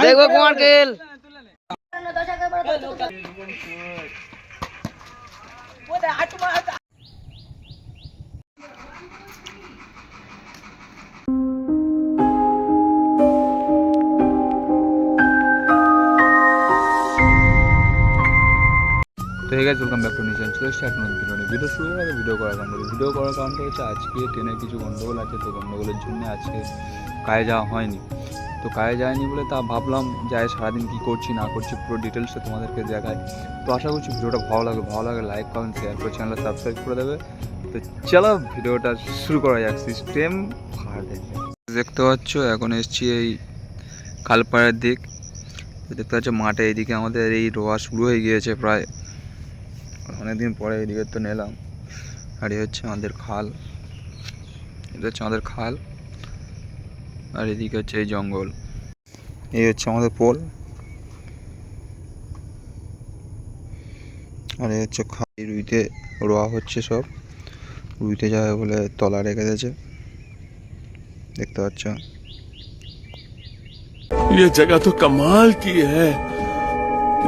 দেখবো কুমার খেল। তো ঠিক আছে, ওয়েলকাম ব্যাক টু নিউজ চলে এসেছি একটা নতুন ভিডিও শুরু করে ভিডিও করার কারণটা হচ্ছে আজকে ট্রেনের কিছু গন্ডগোল আছে। তো গন্ডগোলের জন্য আজকে কাজে যাওয়া হয়নি। তো কাজে যায়নি বলে তা ভাবলাম যাই সারাদিন কী করছি না করছি পুরো ডিটেলসে তোমাদেরকে দেখায়। তো আশা করছি ভিডিওটা ভালো লাগে লাইক কমেন্ট শেয়ার করে চ্যানেলটা সাবস্ক্রাইব করে দেবে। তো চলো ভিডিওটা শুরু করা যাক। সিস্টেম দেখতে পাচ্ছ, এখন এসছি এই খালপাড়ের দিক। দেখতে পাচ্ছ মাঠে এইদিকে আমাদের এই রোয়া শুরু হয়ে গিয়েছে প্রায় অনেকদিন পরে। এদিকে তো নিলাম, আর এই হচ্ছে আমাদের খাল, এটা হচ্ছে আমাদের খাল, আর এদিকে হচ্ছে এই জঙ্গল। এই হচ্ছে আমাদের পোল, আর এই হচ্ছে খাল। রুইতে রোয়া হচ্ছে, সব রুইতে যাবে বলে তলা রেখে দিয়েছে, দেখতে পাচ্ছ। ये जगह तो कमाल की है।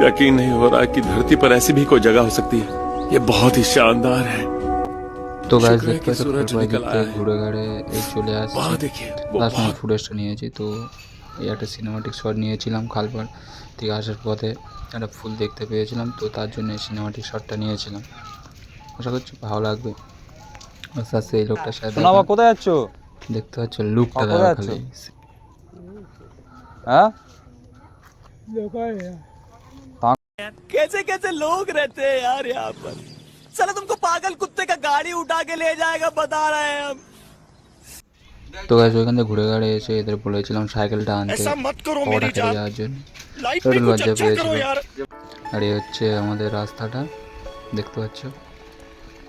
यकीन नहीं हो रहा कि धरती पर ऐसी भी कोई जगह हो सकती है। ये बहुत ही शानदार है। তো গাইস शुक्र है দেখতে कि পাচ্ছ सूरज निकल आया है। ঘুরে ঘাড়ে এই চলে वहाँ আসছে। देखिए वो লাস্ট আমি बहुत ফুটেজটা নিয়েছি। তো এই একটা সিনেমাটিক শট নিয়েছিলাম, খালপাড় থেকে আসার পথে একটা ফুল দেখতে পেয়েছিলাম, তো তার জন্য এই সিনেমাটিক শটটা নিয়েছিলাম। আশা করছি ভালো লাগবে। আস্তে আস্তে এই লোকটার সাথে কোথায় যাচ্ছ? দেখতে পাচ্ছ লুকটা কোথায় দেখা যাচ্ছ? খালি। হ্যাঁ, कैसे कैसे लोग रहते हैं यार यहाँ पर। साला तुमको पागल कुत्ते का गाड़ी उठा के ले जाएगा बता रहे हैं हम। তো গাইস ওইখান থেকে ঘুরে ঘাড়ে এসে এদের বলেছিলাম সাইকেলটা আনতে ऐसा मत करो পকোড়া मेरी খেতে जान, যাওয়ার জন্য। लाइफ একটু में कुछ লজ্জা अच्छा পেয়েছিল। करो यार। আর এই হচ্ছে আমাদের রাস্তাটা, দেখতে পাচ্ছ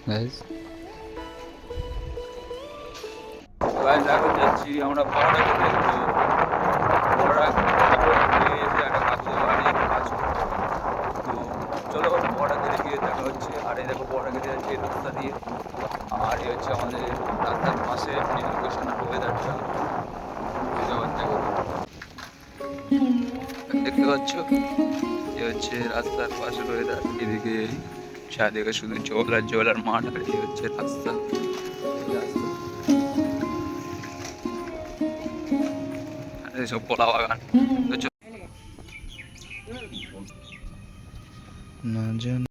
গাইস। এখন যাচ্ছি আমরা পকোড়া খেতে। পকোড়া খেয়ে এসে একটা কাজের বাড়ি কাজ করবো। তো চলো পকোড়া খেতে গিয়ে দেখা হচ্ছে। আর এই দেখো পকোড়া খেতে যাচ্ছি এই রাস্তা দিয়ে। আর এই হচ্ছে আমাদের রাস্তার পাশে লোকেশন আর ওয়েদারটা দেখতে পাচ্ছ। এই হচ্ছে রাস্তার পাশের ওয়েদার, এদিকে চারদিকে শুধু জল আর মাঠ, আর এই হচ্ছে রাস্তা। সব পোলা বাগান না জান।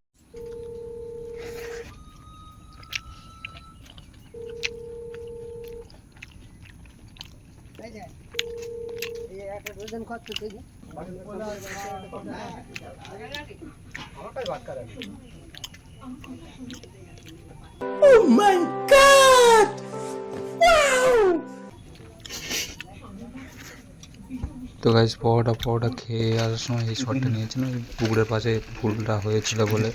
Oh my God! তো গাইস পরোটা খেয়ে আসার সময় এই শটটা নিয়েছিলাম, পুকুরের পাশে ফুলটা হয়েছিল বলে।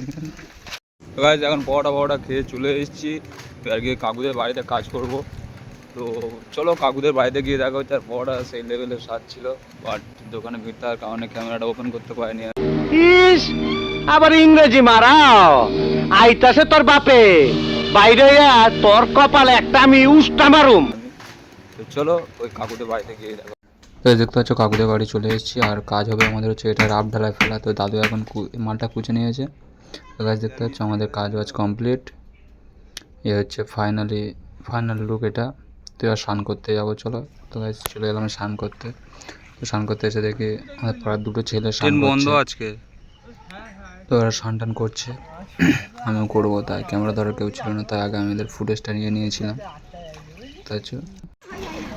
তো গাইস এখন পরোটা খেয়ে চলে এসেছি আর গিয়ে কাকুদের বাড়িতে কাজ করব। তো চলো কাকুদের বাড়িতে গিয়ে দেখা হচ্ছে। আর পরোটা সেই লেভেলের স্বাদ ছিল, বাট দোকানে ভিড় থাকার কারণে ক্যামেরাটা ওপেন করতে পারিনি। ইস, আবার ইংরেজি মারাও আইতাছে তোর বাপে বাইরে তোর কপালে একটা আমি উষ্টা মারুম। তো চলো ওই কাকুদের বাড়িতে গিয়ে দেখো। তো দেখতে পাচ্ছ কাকুদের বাড়ি চলে এসেছি। আর কাজ হবে আমাদের হচ্ছে এটা রাফ ঢালাই ফেলা। তো দাদু এখন মালটা কুচে নিয়েছে। তো গাছ দেখতে পাচ্ছ আমাদের কাজ বাজ কমপ্লিট। এ হচ্ছে ফাইনাল লুক এটা। তো এবার স্নান করতে যাবো, চলো। তো গাছ চলে গেলাম স্নান করতে। তো স্নান করতে এসে দেখি আমাদের পাড়ার দুটো ছেলে স্নান বন্ধ আজকে। তো ওরা স্নান টান করছে, আমিও করবো, তাই ক্যামেরা ধরার কেউ ছিল না, তাই আগে আমি এদের ফুটেজটা নিয়ে নিয়েছিলাম। তাই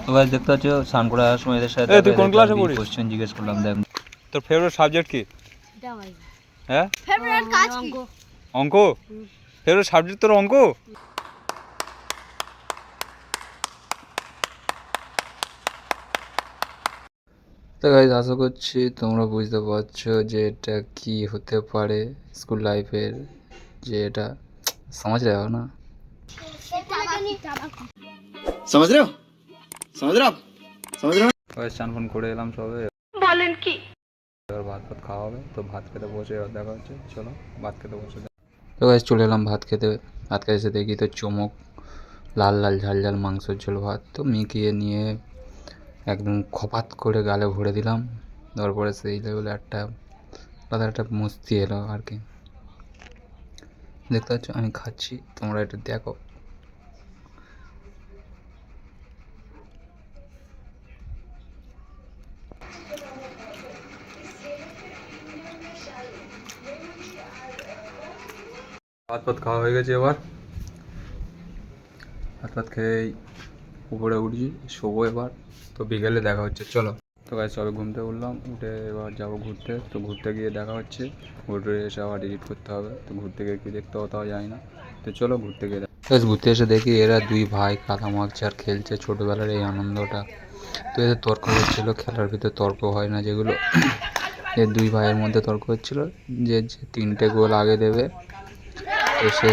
তো গাইস দেখতে পাচ্ছ স্নান করে আসার সময় এদের সাথে তুই কোন ক্লাসে পড়িস? কোশ্চেন জিজ্ঞেস করলাম। দেখ তোর ফেভারিট সাবজেক্ট কি? হ্যাঁ, ফেভারিট কাজ কি? অঙ্ক। ফেভারিট সাবজেক্ট তোর অঙ্ক? তো গাইস আশা করছি তোমরা বুঝতে পারছো যে এটা কি হতে পারে স্কুল লাইফের, যে এটা समझ रहे हो ना? समझ रहे हो समझ रहे हो समझ रहे हो। স্নান ফান করে এলাম সবে, বলেন কি? এবার ভাত খাওয়া হবে। তো ভাত খেতে বসে এবার দেখা হচ্ছে, চলো ভাত খেতে বসে। তো গাইস চলে এলাম ভাত খেতে এসে দেখি তো চমক লাল ঝাল মাংসের ঝোল ভাত। তো মিকিয়ে নিয়ে একদম খপাত করে গালে ভরে দিলাম। তারপরে সেই লেভেলে একটা আলাদা একটা মস্তি এলো আর কি। দেখতে পাচ্ছ আমি খাচ্ছি, তোমরা একটু দেখো। ভাত ভাত খাওয়া হয়ে গেছে, এবার ভাত ভাত খেয়েই উপরে উঠছি, শোবো এবার। তো বিকেলে দেখা হচ্ছে, চলো। তো গাইস সবে ঘুম থেকে উঠলাম, উঠে এবার যাবো ঘুরতে। তো ঘুরতে গিয়ে দেখা হচ্ছে, ঘুরতে এসে আবার এডিট করতে হবে। তো ঘুরতে গিয়ে কী দেখতে হবে তাও জানি না। তো চলো ঘুরতে গিয়ে ঘুরতে এসে দেখি এরা দুই ভাই কাদা মাখছে আর খেলছে ছোটোবেলার এই আনন্দটা। তো এদের তর্ক হচ্ছিলো, খেলার ভিতরে তর্ক হয় না যেগুলো, এর দুই ভাইয়ের মধ্যে তর্ক হচ্ছিলো যে 3টে গোল আগে দেবে তো সে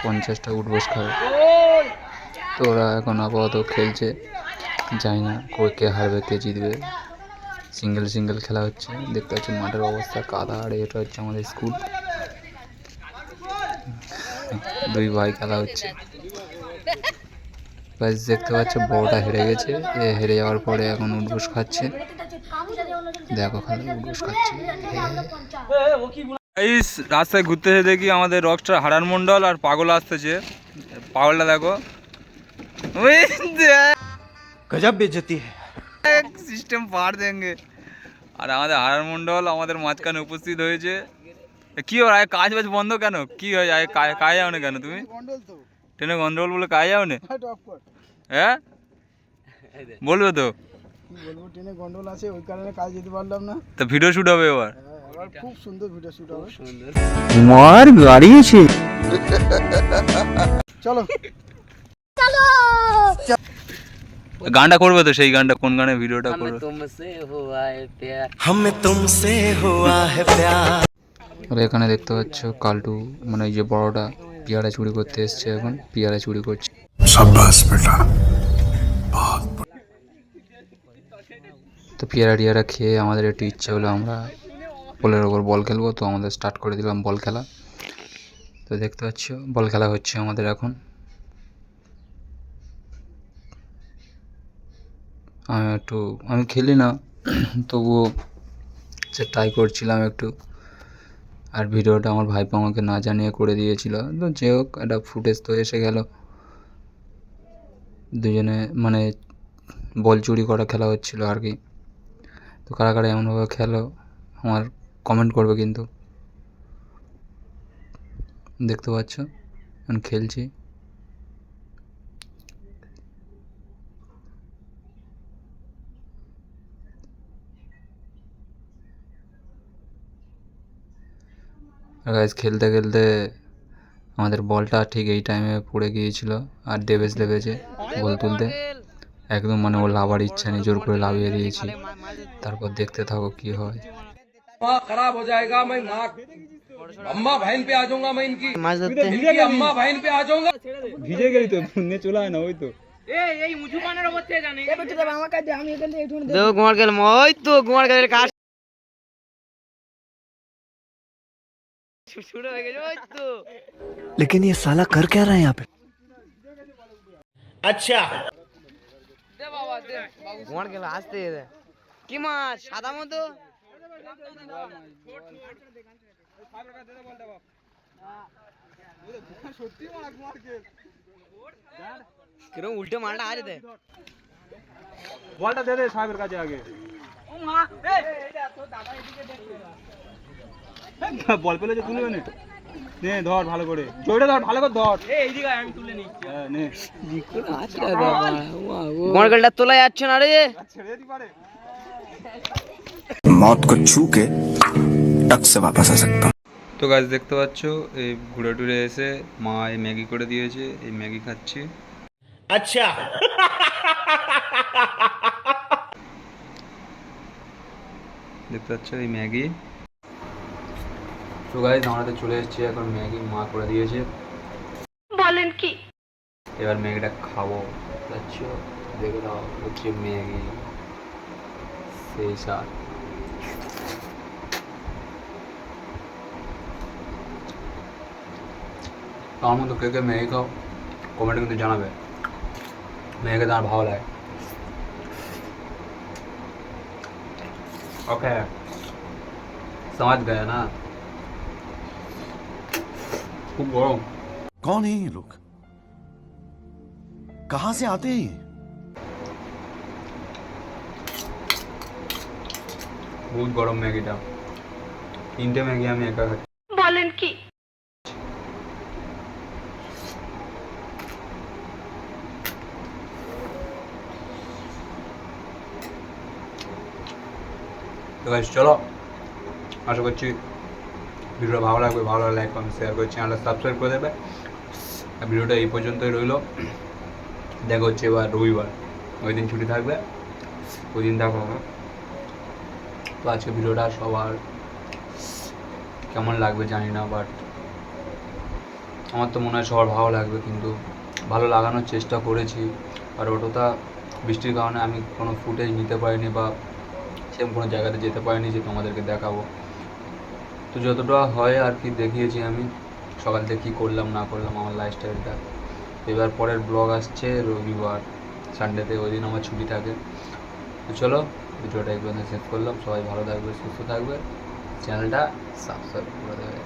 50টা উঠবোস খাবে। তো ওরা এখন আপাতত খেলছে, জানি না কে হারবে কে জিতবে। সিঙ্গেল খেলা হচ্ছে, দেখতে পাচ্ছি মাঠের অবস্থা কাদা। আর এটা হচ্ছে আমাদের স্কুল, দুই ভাই খেলা হচ্ছে। ব্যাস দেখতে পাচ্ছ বড়টা হেরে গেছে, হেরে যাওয়ার পরে এখন উঠবোস খাচ্ছে। দেখো খালি উঠবোস খাচ্ছে। গাইস রাস্তায় ঘুরতে এসে দেখি আমাদের রকস্টার হারান মন্ডল আর পাগল আসতেছে। পাগলটা দেখো, गजब बेइज्जती है। সিস্টেম পার দেঙ্গে। আর আমাদের হারান মন্ডল আমাদের মাঝখানে উপস্থিত হয়েছে। কি হয় কাজ বাজ বন্ধ কেন? কি হয় কাজ যাও না কেন তুমি? ট্রেনে গন্ডগোল বলে কাজ যাও না? হ্যাঁ বলবে তো, বলবো ট্রেনে গন্ডগোল আছে ওই কারণে কাজ যেতে পারলাম না। তো ভিডিও শুট হবে এবার। এবার খুব সুন্দর ভিডিও শুট হবে। मार गाड़िয়েছে। চলো গানটা করবে তো, সেই গানটা কোন গানে ভিডিওটা করবে? हमें तुमसे हुआ है प्यार। আর এখানে দেখতে পাচ্ছ কালটু, মানে এই যে বড়টা পিয়ারা চুরি করতে এসছে, এখন পিয়ারা চুরি করছে। তো পিয়ারা টিয়ারা খেয়ে আমাদের একটু ইচ্ছে হলো আমরা বলের ওপর বল খেলবো। তো আমাদের স্টার্ট করে দিলাম বল খেলা। তো দেখতে পাচ্ছ বল খেলা হচ্ছে আমাদের এখন। আমি খেলি না, তবুও সে ট্রাই করছিলাম একটু। আর ভিডিওটা আমার ভাইপো আমাকে না জানিয়ে করে দিয়েছিল। তো যে হোক একটা ফুটেজ তো এসে গেল, দুজনে মানে বল চুরি করা খেলা হচ্ছিল আর কি। তো কারা কারা এমনভাবে খেলো আমার কমেন্ট করবে কিন্তু। দেখতে পাচ্ছ এখন খেলছি। আর গাইস খেলতে খেলতে আমাদের বলটা ঠিক এই টাইমে পড়ে গিয়েছিল আর ডেভেজ লেগেছে বল তুলতে। একদম মানে ও লাভার ইচ্ছা নেই, জোর করে লাভিয়ে দিয়েছি। তারপর দেখতে থাকো কি হয়। खराब हो जाएगा। मैं नाक अम्मा बहन पे आ जाऊंगा। मैं इनकी अम्मा बहन पे आ जाऊंगा। ভিজে গেলি তো, নে চলে আয় না, ওই তো দেখো গোয়ার গেল, ওই তো গোয়ার গেলের কাজ শুরু হয়ে গেছে, ওই তো। लेकिन ये साला कर क्या रहा है यहाँ पे? अच्छा গোয়ার গেল আসতে কি মাছ সাদা মতো কিরম উল্টে মালটা আছে দে, বলটা দে দে সাহেবের কাছে আগে। বল পেলে যে তুলবে না, নে ধর ভালো করে, জয়টা ধর ভালো করে ধর। এইদিকে আমি তুলে নিচ্ছি। হ্যাঁ নে, গোয়ার গেলটা তোলা যাচ্ছে না রে। ছেড়ে দিতে পারে। मौत को छू के टक से वापस आ सकता हूँ। তো গাছ দেখতে পাচ্ছ এই ঘুরে টুরে এসে মা এই ম্যাগি করে দিয়েছে, এই ম্যাগি খাচ্ছি। अच्छा দেখতে পাচ্ছ এই ম্যাগি। তো গাইজ আমরা তো চলে এসেছি এখন, ম্যাগি মা করে দিয়েছে। বলেন কি? এবার ম্যাগিটা খাবো। যাচ্ছ দেখে দাও হচ্ছে ম্যাগি, সেই স্বাদ। আমার মতো কে কে ম্যাগি খাও কমেন্টে কিন্তু জানাবে, ম্যাগি খেতে আমার ভালো লাগে। ओके समझ गया ना खूब गरम कौन है ये लोग कहां से आते हैं ये बहुत गरम मैगीটা তিনটে ম্যাগি আমি একা খাচ্ছি বলেন কি? তো গাইস চলো আশা করছি ভিডিওটা ভালো লাগবে, ভালো লাগলে লাইক কমেন্ট শেয়ার করে চ্যানেলটা সাবস্ক্রাইব করে দেবে। আর ভিডিওটা এই পর্যন্তই রইলো, দেখা হচ্ছে এবার রবিবার, ওই দিন ছুটি থাকবে, ওই দিন দেখা হবে। তো আজকে ভিডিওটা সবার কেমন লাগবে জানি না, বাট আমার তো মনে হয় সবার ভালো লাগবে, কিন্তু ভালো লাগানোর চেষ্টা করেছি। আর ওটা বৃষ্টির কারণে আমি কোনো ফুটেজ নিতে পারিনি বা সেরকম কোনো জায়গাতে যেতে পারিনি যে তোমাদেরকে দেখাবো। তো যতটা হয় আর কি দেখিয়েছি আমি, সকাল থেকে কী করলাম না করলাম আমার লাইফস্টাইলটা। এবার পরের ব্লগ আসছে রবিবার, সানডেতে, ওই দিন আমার ছুটি থাকে। তো চলো ভিডিওটা এই পর্যন্ত শেষ করলাম, সবাই ভালো থাকবে, সুস্থ থাকবে, চ্যানেলটা সাবস্ক্রাইব করে দেবে।